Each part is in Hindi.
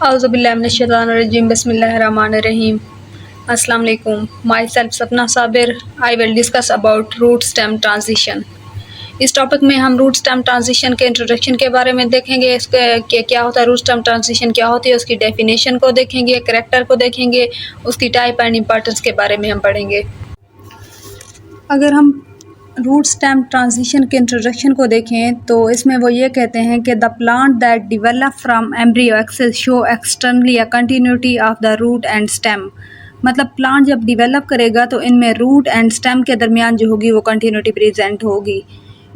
Auzubillahiminash-shaytanir-rajim. Bismillahir-rahmanir-rahim. Assalamu alaikum. Myself Sapna Sabir. I will discuss about root stem transition. इस टॉपिक में हम रूट स्टेम ट्रांजिशन के इंट्रोडक्शन के बारे में देखेंगे, इसके क्या होता है, रूट स्टेम ट्रांजिशन क्या होती है, उसकी डेफिनेशन को देखेंगे, करैक्टर को देखेंगे, उसकी टाइप एंड इम्पोर्टेंस के बारे में हम पढ़ेंगे। अगर हम रूट स्टेम ट्रांजिशन के इंट्रोडक्शन को देखें तो इसमें वो ये कहते हैं कि the plant that develop from embryo axes show externally a continuity of the root and stem. मतलब प्लांट जब डिवेलप करेगा तो इनमें रूट एंड स्टेम के दरमियान जो होगी वो कंटिन्यूटी प्रेजेंट होगी।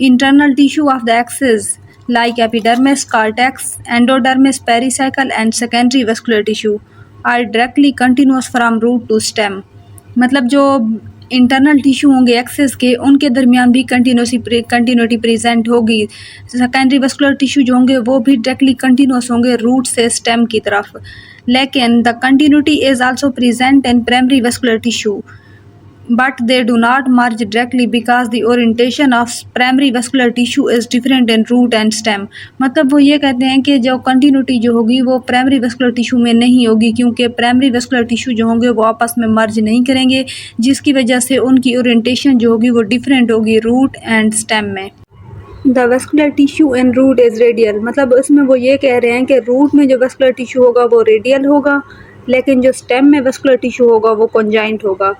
Internal tissue of the axes like epidermis, cortex, endodermis, pericycle and secondary vascular tissue are directly continuous from root to stem. मतलब जो इंटरनल टिश्यू होंगे एक्सेस के, उनके दरमियान भी कंटिन्यूटी प्रेजेंट होगी। सेकेंडरी वेस्कुलर टिश्यू जो होंगे वो भी डायरेक्टली कंटिन्यूअस होंगे रूट से स्टेम की तरफ। लेकिन the continuity is also present in primary vascular tissue but they do not merge directly because the orientation of primary vascular tissue is different in root and stem। मतलब वो ये कहते हैं कि जो कंटिन्यूटी जो होगी वो प्राइमरी वेस्कुलर टिश्यू में नहीं होगी, क्योंकि प्राइमरी वेस्कुलर टिश्यू जो होंगे वो आपस में मर्ज नहीं करेंगे, जिसकी वजह से उनकी ओरिएंटेशन जो होगी वो डिफरेंट होगी रूट एंड स्टेम में। The vascular tissue in root is radial. मतलब इसमें वो ये कह रहे हैं कि रूट में जो वेस्कुलर टिश्यू होगा वो रेडियल होगा, लेकिन जो स्टेम में वेस्कुलर टिश्यू होगा वो कॉन्जाइंट होगा।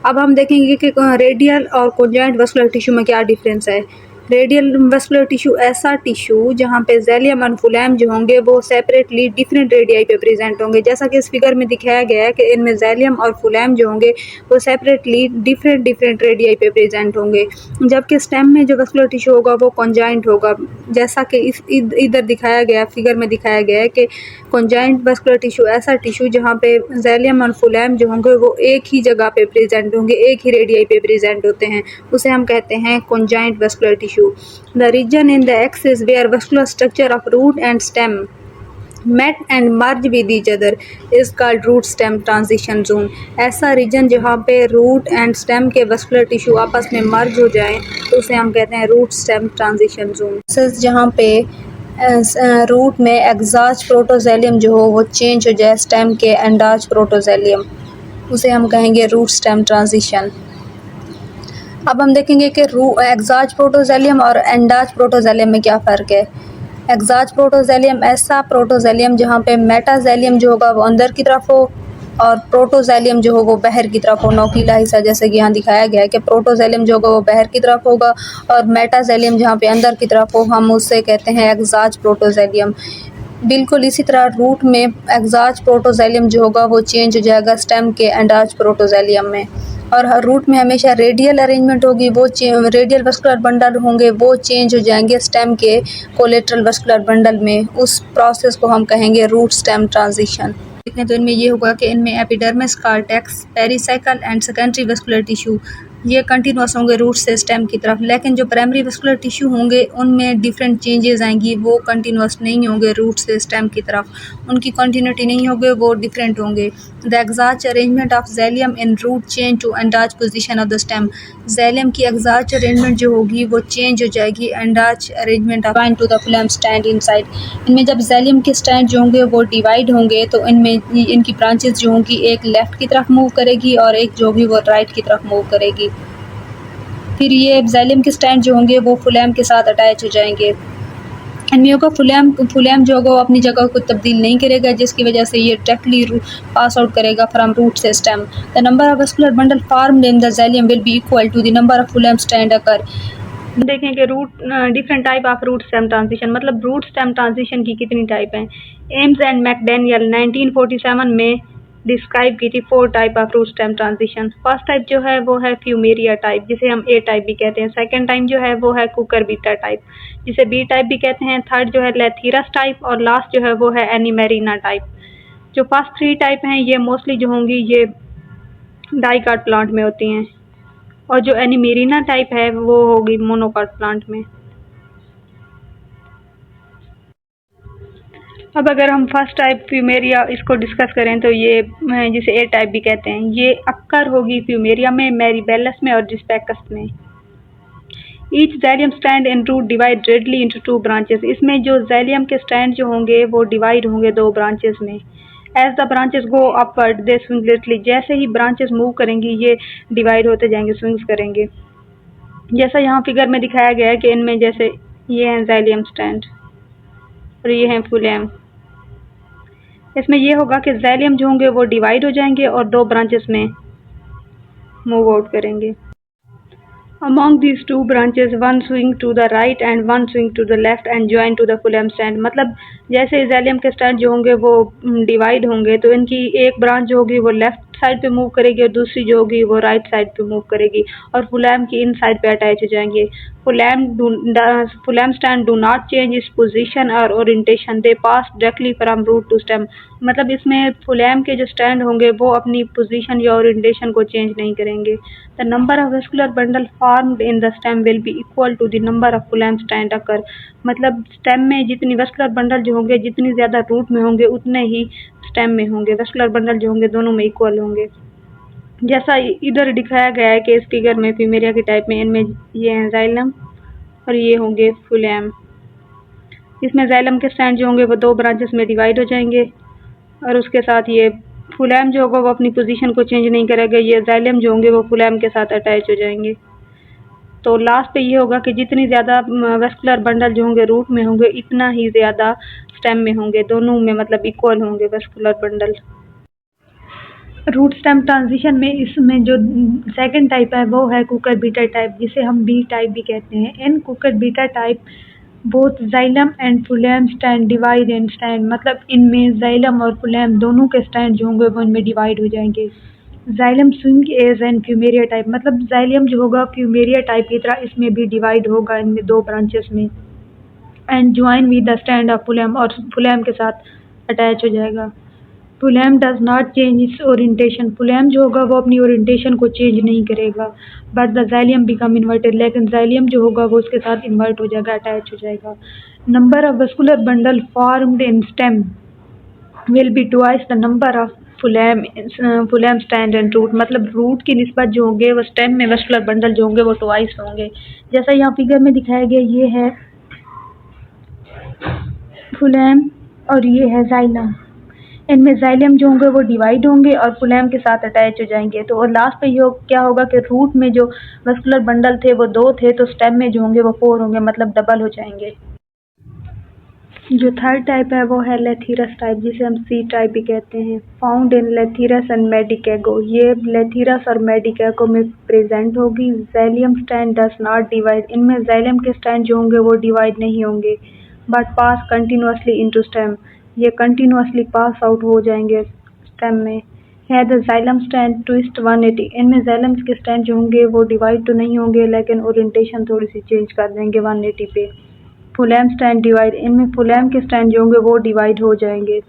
अब हम देखेंगे कि रेडियल और कॉन्जाइंट वेस्कुलर टिश्यू में क्या डिफरेंस है। रेडियल वेस्कुलर टिश्यू ऐसा टिश्यू जहाँ पे ज़ैलियम और फुलैम जो होंगे वो सेपरेटली डिफरेंट रेडियाई पे प्रेजेंट होंगे, जैसा कि इस फिगर में दिखाया गया है कि इनमें ज़ैलियम और फुलैम जो होंगे वो सेपरेटली डिफरेंट रेडियाई पे प्रेजेंट होंगे। जबकि स्टेम में जो वेस्कुलर टिश्यू होगा वो कॉन्जाइंट होगा, जैसा कि इधर दिखाया गया, फिगर में दिखाया गया है कि कॉन्जाइंट वेस्कुलर टिश्यू ऐसा टिश्यू जहाँ पे ज़ैलियम और फुलैम जो होंगे वो एक ही जगह पे प्रेजेंट होंगे, एक ही रेडियाई पे प्रेजेंट होते हैं, उसे हम कहते हैं conjoint vascular tissue. The region in the axis where vascular structure of root and stem met and merge with each other is called root stem transition zone। ऐसा रीजन जहाँ पे रूट एंड स्टेम के वेस्कुलर टिश्यू आपस में मर्ज हो जाएं तो उसे हम कहते हैं रूट स्टेम ट्रांजिशन जोन। जहाँ पे रूट में एग्जाज प्रोटोजेलियम जो हो वो चेंज हो जाए स्टेम के एंडाज प्रोटोजेलियम, उसे हम कहेंगे रूट स्टेम ट्रांजिशन। अब हम देखेंगे कि एग्जाज प्रोटोजेलियम और एंडाज प्रोटोजेलियम में क्या फ़र्क है। एग्जाज प्रोटोजेलियम ऐसा प्रोटोजेलियम जहाँ पे मेटाजेलियम जो होगा वो अंदर की तरफ हो और प्रोटोजेलियम जो हो वो बाहर की तरफ हो। नोकीला हिस्सा जैसे कि यहाँ दिखाया गया है कि प्रोटोजेलियम जो होगा वो बाहर की तरफ होगा और मेटाजेलियम जहाँ पे अंदर की तरफ हो, हम उससे कहते हैं एग्जाज प्रोटोजेलियम। बिल्कुल इसी तरह रूट में एग्जाज प्रोटोजेलियम जो होगा वो चेंज हो जाएगा स्टेम के एंडाज प्रोटोजेलियम में। और हर रूट में हमेशा रेडियल अरेंजमेंट होगी, वो रेडियल वेस्कुलर बंडल होंगे वो चेंज हो जाएंगे स्टेम के कोलेटरल वेस्कुलर बंडल में। उस प्रोसेस को हम कहेंगे रूट स्टेम ट्रांजिशन। देखें तो इनमें ये होगा कि इनमें epidermis, cortex, pericycle and secondary vascular tissue ये कंटिन्यूअस होंगे रूट से स्टेम की तरफ, लेकिन जो प्राइमरी वेस्कुलर टिश्यू होंगे उनमें डिफरेंट चेंजेस आएंगी, वो कंटिन्यूअस नहीं होंगे रूट से स्टेम की तरफ, उनकी कंटिन्यूटी नहीं होगी, वो डिफरेंट होंगे। The exarch arrangement of xylem in root change to endarch position of the stem. Xylem की एग्जाज अरेंजमेंट जो होगी वो चेंज हो जाएगी endarch arrangement of to the phloem strand inside. इनमें जब ज़ैलियम के स्टैंड जो होंगे वो डिवाइड होंगे तो इनमें इनकी ब्रांचेस जो होंगी एक लेफ़्ट की तरफ मूव करेगी और एक जो होगी वो राइट की तरफ मूव करेगी। फिर ये ज़ैलियम के स्टैंड जो होंगे वो फुलैम के साथ अटैच हो जाएंगे। इनमें होगा फुलैम जो होगा वो अपनी जगह को तब्दील नहीं करेगा, जिसकी वजह से ये डायरेक्टली पास आउट करेगा फ्रॉम रूट से stem. The number of vascular bundle formed in the xylem will be equal to the number of phloem strand occur. देखें कि root different type of root stem transition, मतलब रूट स्टेम ट्रांजिशन की कितनी टाइप हैं। एम्स एंड मैकडैनियल 1947 में डिस्क्राइब की थी 4 type of root stem transition. First type जो है वो है फ्यूमेरिया टाइप, जिसे हम ए टाइप भी कहते हैं। सेकंड टाइप जो है वो है कुकरबिटा टाइप, जिसे बी टाइप भी कहते हैं। थर्ड जो है लेथीरस टाइप और लास्ट जो है वो है एनीमेरिना टाइप। जो फर्स्ट 3 टाइप हैं ये मोस्टली जो होंगी ये डाइकाट प्लांट में होती हैं और जो एनीमेरिना टाइप है वो होगी मोनोकाट प्लांट में। अब अगर हम फर्स्ट टाइप फ्यूमेरिया इसको डिस्कस करें तो ये जिसे ए टाइप भी कहते हैं, ये अक्कर होगी फ्यूमेरिया में, मैरीबेलस में और डिस्पेकस में। Each xylem stand and root divide radially into two branches. इसमें जो xylem के स्टैंड जो होंगे वो डिवाइड होंगे दो ब्रांचेस में। As the branches go upward they swing laterally. जैसे ही ब्रांचेस मूव करेंगी ये डिवाइड होते जाएंगे, स्विंग्स करेंगे। जैसा यहाँ फिगर में दिखाया गया है कि इनमें जैसे ये है xylem स्टैंड और ये है phloem। इसमें ये होगा कि xylem जो होंगे वो डिवाइड हो जाएंगे और दो ब्रांचेस में मूव आउट करेंगे। Among these two branches, one swing to the right and one swing to the left and join to the phloem stand। मतलब जैसे xylem के स्टैंड जो होंगे वो डिवाइड होंगे तो इनकी एक ब्रांच जो होगी वो लेफ्ट साइड पे मूव करेगी और दूसरी जो होगी वो राइट साइड पे मूव करेगी और phloem की इन साइड पे अटैच हो जाएंगे। phloem stand do not change its position or orientation, they pass directly from root to stem। मतलब इसमें phloem के जो स्टैंड होंगे वो अपनी पोजीशन या ओरिएंटेशन को चेंज नहीं करेंगे। The number of vascular bundle formed in the stem will be equal to the number of phloem stand occur। मतलब स्टेम में जितनी वेस्कुलर बंडल जो होंगे जितनी ज़्यादा रूट में होंगे उतने ही स्टेम में होंगे। वेस्कुलर बंडल जो होंगे दोनों में इक्वल होंगे। जैसा इधर दिखाया गया है कि इस फिगर में प्यूमेरिया के टाइप में इनमें ये हैं xylem और ये होंगे phloem। इसमें xylem के स्टैंड जो होंगे वो दो ब्रांचेस में डिवाइड हो जाएंगे और उसके साथ ये phloem जो होगा वो अपनी पोजीशन को चेंज नहीं करेगा। ये xylem जो होंगे वो phloem के साथ अटैच हो जाएंगे। तो लास्ट पे ये होगा कि जितनी ज़्यादा वेस्कुलर बंडल जो होंगे रूट में होंगे इतना ही ज़्यादा स्टेम में होंगे, दोनों में मतलब इक्वल होंगे vascular bundle. Root stem transition में इसमें जो सेकंड टाइप है वो है कुकर बीटर टाइप, जिसे हम बी टाइप भी कहते हैं। In Cucurbita type both xylem and phloem strand divide and strand. मतलब इनमें xylem और phloem दोनों के स्टैंड जो होंगे वो इनमें डिवाइड हो जाएंगे। xylem swing as and Plumeria type, मतलब xylem जो होगा प्यूमेरिया टाइप की तरह इसमें भी डिवाइड होगा इनमें दो ब्रांचेस में and join with the stand of phloem और phloem के साथ अटैच हो जाएगा। phloem does not change it's orientation. phloem जो होगा वो अपनी ओरिएंटेशन को चेंज नहीं करेगा but the xylem become inverted, लेकिन xylem जो होगा वो उसके साथ इन्वर्ट हो जाएगा, अटैच हो जाएगा। Number of vascular bundle formed in stem will be twice the number of phloem stand and root. मतलब रूट की निस्बत जो होंगे वो स्टेम में वेस्कुलर बंडल जो होंगे वो ट्वाइस होंगे। जैसा यहाँ फिगर में दिखाया गया ये है phloem और ये है xylem। इनमें xylem जो होंगे वो डिवाइड होंगे और phloem के साथ अटैच हो जाएंगे। तो और लास्ट पे ये क्या होगा कि रूट में जो वेस्कुलर बंडल थे वो 2 थे तो स्टेम में जो होंगे वो 4 होंगे, मतलब डबल हो जाएंगे। जो थर्ड टाइप है वो है लेथीरस टाइप, जिसे हम सी टाइप भी कहते हैं। Found in Lathyrus and Medicago. ये लेथीरस और मेडिकेगो में प्रेजेंट होगी। xylem strand does not divide. इनमें xylem के स्टैंड जो होंगे वो डिवाइड नहीं होंगे but pass continuously into stem. ये कंटिन्यूसली पास आउट हो जाएंगे स्टेम में। है द xylem स्टैंड ट्विस्ट 180। इनमें xylem के स्टैंड जो होंगे वो डिवाइड तो नहीं होंगे लेकिन ओरिएंटेशन थोड़ी सी चेंज कर देंगे 180 पे। phloem strand divide. इनमें phloem के स्टैंड जो होंगे वो डिवाइड हो जाएंगे।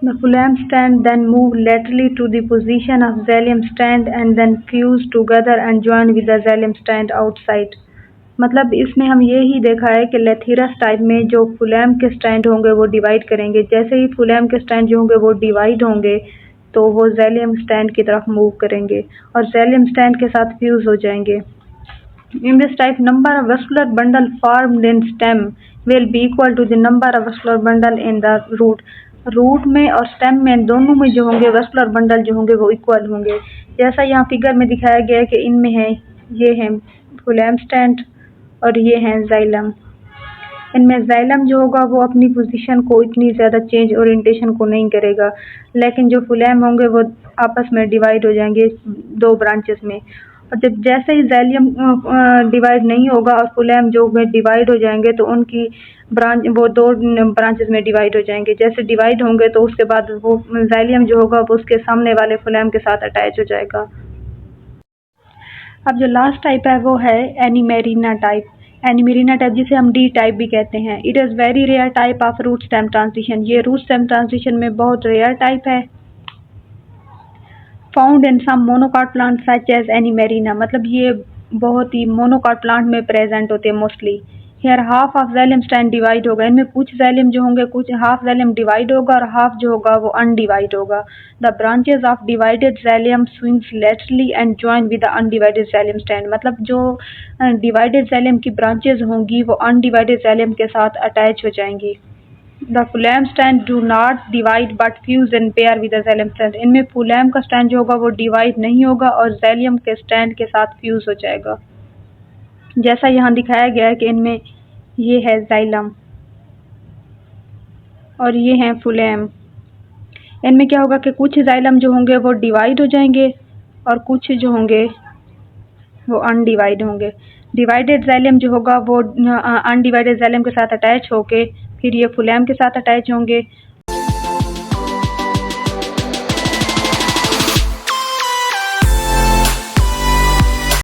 The phloem stand then move laterally to the position of xylem stand and then fuse together and join with the xylem stand outside। मतलब इसमें हम ये ही देखा है कि लेथीरस टाइप में जो phloem के स्टैंड होंगे वो डिवाइड करेंगे। जैसे ही phloem के स्टैंड जो होंगे वो डिवाइड होंगे तो वो xylem स्टैंड की तरफ मूव करेंगे और xylem स्टैंड के साथ फ्यूज हो जाएंगे। In this type, number of vascular bundle formed in stem will be equal to the number of vascular bundle in the root। Root में और स्टेम में दोनों में जो होंगे वेस्कुलर बंडल जो होंगे वो इक्वल होंगे। जैसा यहाँ फिगर में दिखाया गया है कि इनमें है ये है phloem स्टैंड और ये है xylem। इनमें xylem जो होगा वो अपनी पोजीशन को इतनी ज़्यादा चेंज ओरिएंटेशन को नहीं करेगा, लेकिन जो phloem होंगे वो आपस में डिवाइड हो जाएंगे दो ब्रांचेस में। और जब जैसे ही xylem डिवाइड नहीं होगा और phloem जो डिवाइड हो जाएंगे तो उनकी ब्रांच वो दो ब्रांचेस में डिवाइड हो जाएंगे। जैसे डिवाइड होंगे तो उसके बाद वो xylem जो होगा वो उसके सामने वाले phloem के साथ अटैच हो जाएगा। अब जो लास्ट टाइप है वो है एनीमेरिना टाइप। एनीमेरिना टाइप जिसे हम डी टाइप भी कहते हैं। It is very rare type of root stem transition. ये रूट स्टेम ट्रांजिशन में बहुत रेयर टाइप है। Found in some monocot plant such as Anemarrhena. मतलब ये बहुत ही मोनोकॉट प्लांट में प्रेजेंट होते हैं mostly. Here half of xylem strand divide होगा, इनमें कुछ जाइलम जो होंगे, कुछ हाफ जाइलम डिवाइड होगा और हाफ जो होगा वो अनडिवाइड होगा। The branches of divided xylem swings laterally and join with the undivided xylem stand, मतलब जो डिवाइडेड जाइलम की ब्रांचेज होंगी वो अनडिवाइडेड जाइलम के साथ अटैच हो जाएंगी। The phloem stand do not divide but fuse and pair with the xylem stand, इनमें फुलैम का स्टैंड जो होगा वो डिवाइड नहीं होगा और जाइलम के स्टैंड के साथ फ्यूज हो जाएगा। जैसा यहाँ दिखाया गया है कि इनमें ये है जाइलम और ये है फुलैम। इनमें क्या होगा कि कुछ जाइलम जो होंगे वो डिवाइड हो जाएंगे और कुछ जो होंगे वो अनडिवाइड होंगे। डिवाइडेड जाइलम जो होगा वो अनडिवाइडेड जाइलम के साथ अटैच होके फिर ये फुलैम के साथ अटैच होंगे